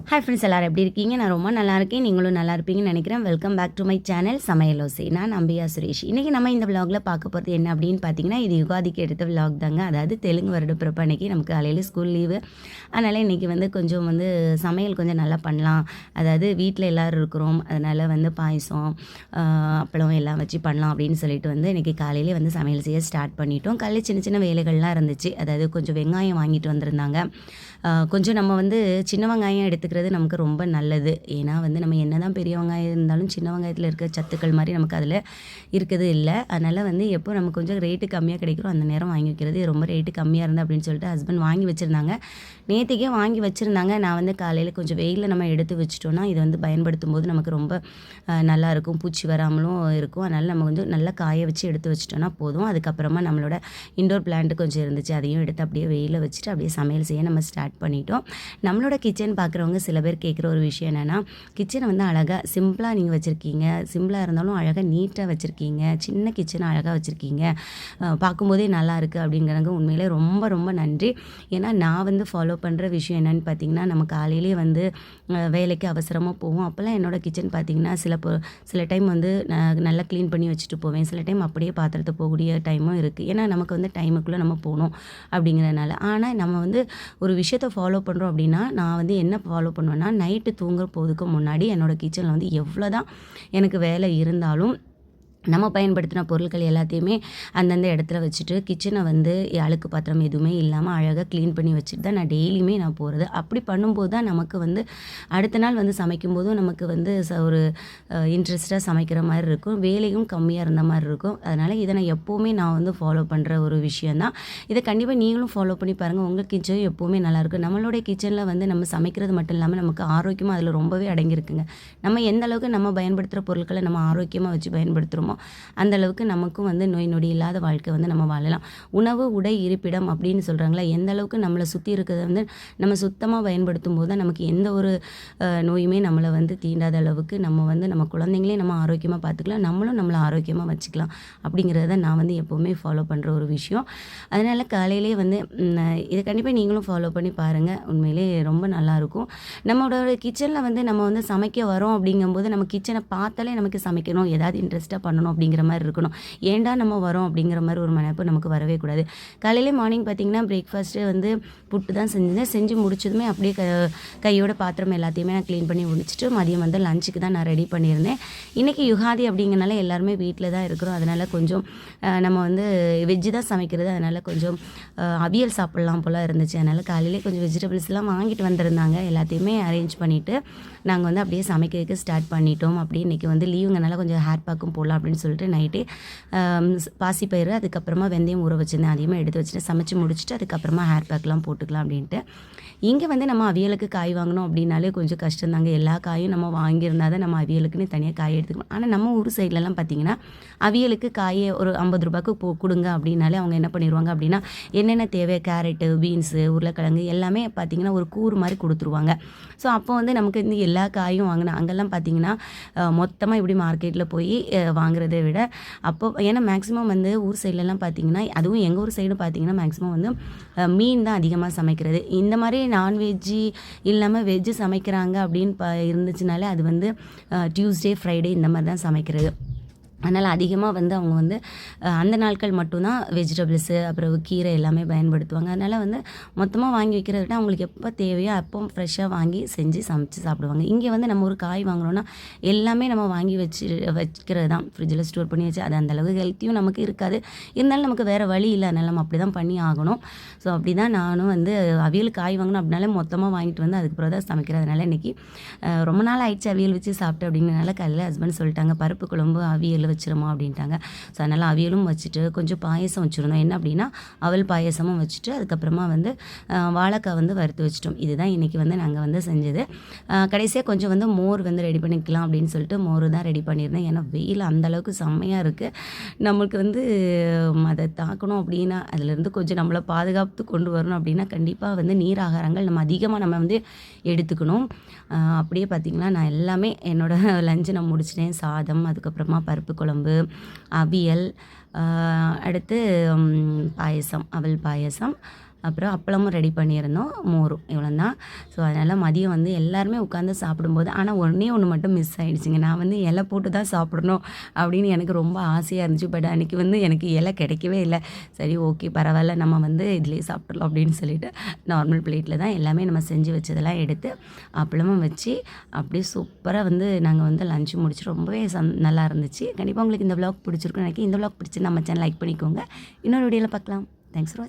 Hi friends, எல்லோரும் எப்படி இருக்கீங்க? நான் ரொம்ப நல்லா இருக்கேன். நீங்களும் நல்லா இருப்பீங்கன்னு நினைக்கிறேன். Welcome back to my channel Samayalosai. நான் அம்பியா சுரேஷ். இன்றைக்கி நம்ம இந்த விலாகில் பார்க்க போகிறது என்ன அப்படின்னு பார்த்தீங்கன்னா, இது யுகாதிக்கு எடுத்த விலாக் தாங்க. அதாவது தெலுங்கு வருடப்பிறப்பு அன்றைக்கி நமக்கு காலையில் ஸ்கூல் லீவு. அதனால் இன்றைக்கி கொஞ்சம் சமையல் கொஞ்சம் நல்லா பண்ணலாம். அதாவது வீட்டில் எல்லோரும் இருக்கிறோம், அதனால் பாயசம் அப்பளம் எல்லாம் வச்சு பண்ணலாம் அப்படின்னு சொல்லிட்டு இன்றைக்கி காலையிலே சமையல் செய்ய ஸ்டார்ட் பண்ணிட்டோம். காலையில் சின்ன சின்ன வேலைகள்லாம் இருந்துச்சு. அதாவது கொஞ்சம் வெங்காயம் வாங்கிட்டு வந்திருந்தாங்க. கொஞ்சம் நம்ம சின்ன வெங்காயம் எடுத்துக்கிறது நமக்கு ரொம்ப நல்லது. ஏன்னா நம்ம என்ன தான் பெரிய வெங்காயம் இருந்தாலும் சின்ன வெங்காயத்தில் இருக்க சத்துக்கள் மாதிரி நமக்கு அதில் இருக்குது இல்லை. அதனால் எப்போ நமக்கு கொஞ்சம் ரேட்டு கம்மியாக கிடைக்கிறோம் அந்த நேரம் வாங்கி வைக்கிறது. ரொம்ப ரேட்டு கம்மியாக இருந்தது அப்படின்னு சொல்லிட்டு ஹஸ்பண்ட் வாங்கி வச்சுருந்தாங்க. நேற்றுக்கே வாங்கி வச்சுருந்தாங்க. நான் காலையில் கொஞ்சம் வெயிலில் நம்ம எடுத்து வச்சிட்டோன்னா இது பயன்படுத்தும் போது நமக்கு ரொம்ப நல்லாயிருக்கும், பூச்சி வராமலும் இருக்கும். அதனால் நம்ம கொஞ்சம் நல்லா காய வச்சு எடுத்து வச்சிட்டோன்னா போதும். அதுக்கப்புறமா நம்மளோட இண்டோர் பிளான்ட்டு கொஞ்சம் இருந்துச்சு, அதையும் எடுத்து அப்படியே வெயிலில் வச்சுட்டு அப்படியே சமையல் செய்ய நம்ம ஸ்டார்ட் பண்ணிட்டோம். நம்மளோட கிச்சன் பார்க்குறவங்க சில பேர் கேட்குற ஒரு விஷயம் என்னென்னா, கிச்சனை அழகாக சிம்பிளாக நீங்கள் வச்சுருக்கீங்க, சிம்பிளாக இருந்தாலும் அழகாக நீட்டாக வச்சுருக்கீங்க, சின்ன கிச்சனை அழகாக வச்சுருக்கீங்க, பார்க்கும்போதே நல்லா இருக்குது அப்படிங்கிறவங்க உண்மையிலே ரொம்ப ரொம்ப நன்றி. ஏன்னா நான் ஃபாலோ பண்ணுற விஷயம் என்னென்னு பார்த்தீங்கன்னா, நம்ம காலையிலே வேலைக்கு அவசரமாக போவோம். அப்போல்லாம் என்னோடய கிச்சன் பார்த்திங்கன்னா சில டைம் நல்லா க்ளீன் பண்ணி வச்சுட்டு போவேன். சில டைம் அப்படியே பாத்திரத்தை போகக்கூடிய டைமும் இருக்குது. ஏன்னா நமக்கு டைமுக்குள்ளே நம்ம போகணும் அப்படிங்கிறதுனால. ஆனால் நம்ம ஒரு விஷயத்தை ஃபாலோ பண்ணுறோம் அப்படின்னா, நான் என்ன ஃபாலோ பண்ணுவேன்னா, நைட்டு தூங்குற போதுக்கு முன்னாடி என்னோடய கிச்சனில் எவ்வளோ தான் எனக்கு வேலை இருந்தாலும் நம்ம பயன்படுத்தின பொருட்கள் எல்லாத்தையுமே அந்தந்த இடத்துல வச்சுட்டு கிச்சனை அழுக்கு பாத்திரம் எதுவுமே இல்லாமல் அழகாக க்ளீன் பண்ணி வச்சுட்டு தான் நான் டெய்லியுமே நான் போகிறது. அப்படி பண்ணும்போது தான் நமக்கு அடுத்த நாள் சமைக்கும்போதும் நமக்கு ஒரு இன்ட்ரெஸ்ட்டாக சமைக்கிற மாதிரி இருக்கும், வேலையும் கம்மியாக இருந்த மாதிரி இருக்கும். அதனால் இதை நான் எப்போவுமே நான் ஃபாலோ பண்ணுற ஒரு விஷயந்தான். இதை கண்டிப்பாக நீங்களும் ஃபாலோ பண்ணி பாருங்கள். உங்கள் கிச்சனும் எப்போவுமே நல்லாயிருக்கும். நம்மளுடைய கிச்சனில் நம்ம சமைக்கிறது மட்டும் இல்லாமல் நமக்கு ஆரோக்கியமாக அதில் ரொம்பவே அடங்கியிருக்குங்க. நம்ம எந்த அளவுக்கு நம்ம பயன்படுத்துகிற பொருட்களை நம்ம ஆரோக்கியமாக வச்சு பயன்படுத்துகிறோமோ அந்த அளவுக்கு நமக்கும் நோய் நொடி இல்லாத வாழ்க்கை நம்ம வாழலாம். உணவு, உடை, இருப்பிடம் அப்படின்னு சொல்கிறாங்களா, எந்த அளவுக்கு நம்மளை சுற்றி இருக்கிறத நம்ம சுத்தமாக பயன்படுத்தும் போது தான் நமக்கு எந்த ஒரு நோயுமே நம்மளை தீண்டாத அளவுக்கு நம்ம குழந்தைங்களையும் நம்ம ஆரோக்கியமாக பார்த்துக்கலாம், நம்மளும் நம்மளை ஆரோக்கியமாக வச்சுக்கலாம். அப்படிங்கிறத நான் எப்போவுமே ஃபாலோ பண்ணுற ஒரு விஷயம். அதனால் காலையிலே இதை கண்டிப்பாக நீங்களும் ஃபாலோ பண்ணி பாருங்கள். உண்மையிலே ரொம்ப நல்லாயிருக்கும். நம்மளோட கிச்சனில் நம்ம சமைக்க வரோம் அப்படிங்கும்போது நம்ம கிச்சனை பார்த்தாலே நமக்கு சமைக்கணும், ஏதாவது இன்ட்ரெஸ்ட்டாக பண்ணணும் அப்படிங்கிற மாதிரி இருக்கணும். ஏண்டா நம்ம வரோம் அப்படிங்கிற மாதிரி ஒரு நினைப்பு நமக்கு வரவே கூடாது. காலையிலே மார்னிங் பார்த்திங்கன்னா பிரேக்ஃபாஸ்ட்டு புட்டு தான் செஞ்சு முடிச்சதுமே அப்படியே கையோட பாத்திரம் எல்லாத்தையுமே நான் க்ளீன் பண்ணி முடிச்சுட்டு மதியம் லஞ்சுக்கு தான் நான் ரெடி பண்ணியிருந்தேன். இன்றைக்கி யுகாதி அப்படிங்கிறனால எல்லாருமே வீட்டில் தான் இருக்கிறோம். அதனால் கொஞ்சம் நம்ம வெஜ்ஜு தான் சமைக்கிறது. அதனால் கொஞ்சம் அவியல் சாப்பிட்லாம் போல் இருந்துச்சு. அதனால் காலையிலே கொஞ்சம் வெஜிடபிள்ஸ்லாம் வாங்கிட்டு வந்திருந்தாங்க. எல்லாத்தையுமே அரேஞ்ச் பண்ணிவிட்டு நாங்கள் அப்படியே சமைக்கிறதுக்கு ஸ்டார்ட் பண்ணிட்டோம். அப்படி இன்றைக்கி லீவுங்கனால கொஞ்சம் ஹேர் பேக்கும் போடலாம் அப்படின்னு சொல்லிட்டு நைட்டே பாசிப்பயிறு அதுக்கப்புறமா வெந்தயம் ஊற வச்சுருந்தேன், அதிகமாக எடுத்து வச்சுட்டு சமைச்சு முடிச்சுட்டு அதுக்கப்புறமா ஹேர் பேக்லாம் போட்டுக்கலாம் அப்படின்ட்டு. இங்கே நம்ம அவியலுக்கு காய் வாங்கணும் அப்படின்னாலே கொஞ்சம் கஷ்டம்தாங்க. எல்லா காயும் நம்ம வாங்கியிருந்தால் தான் நம்ம அவியலுக்குன்னு தனியாக காய் எடுத்துக்கணும். ஆனால் நம்ம ஊர் சைட்லலாம் பார்த்திங்கன்னா அவியலுக்கு காயை ஒரு 50 ரூபாய்க்கு கொடுங்க அப்படின்னாலே அவங்க என்ன பண்ணிடுவாங்க அப்படின்னா, என்னென்ன தேவை கேரட்டு, பீன்ஸு, உருளைக்கிழங்கு எல்லாமே பார்த்திங்கன்னா ஒரு கூறு மாதிரி கொடுத்துருவாங்க. ஸோ அப்போ நமக்கு எல்லா காயும் வாங்கினா அங்கெல்லாம் பார்த்திங்கன்னா மொத்தமாக இப்படி மார்க்கெட்டில் போய் வாங்குறதை விட அப்போ ஏன்னா மேக்ஸிமம் ஊர் சைட்லலாம் பார்த்திங்கன்னா, அதுவும் எங்கள் ஊர் சைடு பார்த்திங்கன்னா மேக்ஸிமம் மீன் தான் அதிகமாக சமைக்கிறது. இந்த மாதிரி நான்வெஜ்ஜு இல்லாமல் வெஜ்ஜு சமைக்கிறாங்க அப்படின்னு இருந்துச்சுனாலே அது டியூஸ்டே, ஃப்ரைடே இந்த மாதிரி தான் சமைக்கிறது. அதனால் அதிகமாக அவங்க அந்த நாட்கள் மட்டும்தான் வெஜிடபிள்ஸு அப்புறம் கீரை எல்லாமே பயன்படுத்துவாங்க. அதனால் மொத்தமாக வாங்கி வைக்கிறத விட அவங்களுக்கு எப்போ தேவையோ அப்போ ஃப்ரெஷ்ஷாக வாங்கி செஞ்சு சமைச்சு சாப்பிடுவாங்க. இங்கே நம்ம ஒரு காய் வாங்கினோன்னா எல்லாமே நம்ம வாங்கி வைக்கிறது தான், ஃப்ரிட்ஜில் ஸ்டோர் பண்ணி வச்சு. அது அந்தளவுக்கு ஹெல்த்தியும் நமக்கு இருக்காது. இருந்தாலும் நமக்கு வேறு வழி இல்லை, அதனால் நம்ம அப்படி தான் பண்ணி ஆகணும். ஸோ அப்படி தான் நானும் அவியல் காய் வாங்கணும் அப்படின்னாலே மொத்தமாக வாங்கிட்டு அதுக்கப்புறம் தான் சமைக்கிறேன். அதனால் இன்றைக்கி ரொம்ப நாள் ஆயிடுச்சு அவியல் வச்சு சாப்பிட்டு அப்படிங்கிறனால காலையில் ஹஸ்பண்ட் சொல்லிட்டாங்க, பருப்பு குழம்பு அவியல் வச்சிருமா அப்படின்ட்டாங்க. ஸோ அதனால் அவியலும் வச்சுட்டு கொஞ்சம் பாயசம் வச்சுருந்தோம். என்ன அப்படின்னா அவல் பாயசமும் வச்சுட்டு அதுக்கப்புறமா வாழைக்காய் வறுத்து வச்சிட்டோம். இதுதான் இன்றைக்கி நாங்கள் செஞ்சது. கடைசியாக கொஞ்சம் மோர் ரெடி பண்ணிக்கலாம் அப்படின்னு சொல்லிட்டு மோர் தான் ரெடி பண்ணியிருந்தேன். ஏன்னா வெயில் அந்தளவுக்கு செம்மையாக இருக்குது. நம்மளுக்கு அதை தாக்கணும் அப்படின்னா அதிலேருந்து கொஞ்சம் நம்மளை பாதுகாத்து கொண்டு வரணும் அப்படின்னா கண்டிப்பாக நீர் ஆகாரங்கள் நம்ம அதிகமாக நம்ம எடுத்துக்கணும். அப்படியே பார்த்திங்கன்னா நான் எல்லாமே என்னோடய லஞ்சை நான் முடிச்சிட்டேன். சாதம், அதுக்கப்புறமா பருப்பு குழம்பு, அவியல், அடுத்து பாயசம், அவல் பாயசம், அப்புறம் அப்பளமும் ரெடி பண்ணியிருந்தோம், மோரும் இவ்வளோ தான். ஸோ அதனால் மதியம் வந்து எல்லாருமே உட்காந்து சாப்பிடும்போது ஆனால் ஒன்றே ஒன்று மட்டும் மிஸ் ஆகிடுச்சிங்க. நான் வந்து இலை போட்டு தான் சாப்பிடணும் அப்படின்னு எனக்கு ரொம்ப ஆசையாக இருந்துச்சு. பட் அன்றைக்கி வந்து எனக்கு இலை கிடைக்கவே இல்லை. சரி ஓகே பரவாயில்ல, நம்ம வந்து இதிலே சாப்பிட்றலாம் அப்படின்னு சொல்லிட்டு நார்மல் பிளேட்டில் தான் எல்லாமே நம்ம செஞ்சு வச்சதெல்லாம் எடுத்து அப்பளமும் வச்சு அப்படியே சூப்பராக வந்து நாங்கள் வந்து லஞ்சு முடிச்சு ரொம்பவே நல்லா இருந்துச்சு. கண்டிப்பாக உங்களுக்கு இந்த விளாக் பிடிச்சிருக்குன்னு நினைக்கிறேன். இந்த விளாக் பிடிச்சி நம்ம சேனல் லைக் பண்ணிக்கோங்க. இன்னொரு வீடியோவில் பார்க்கலாம். Thanks for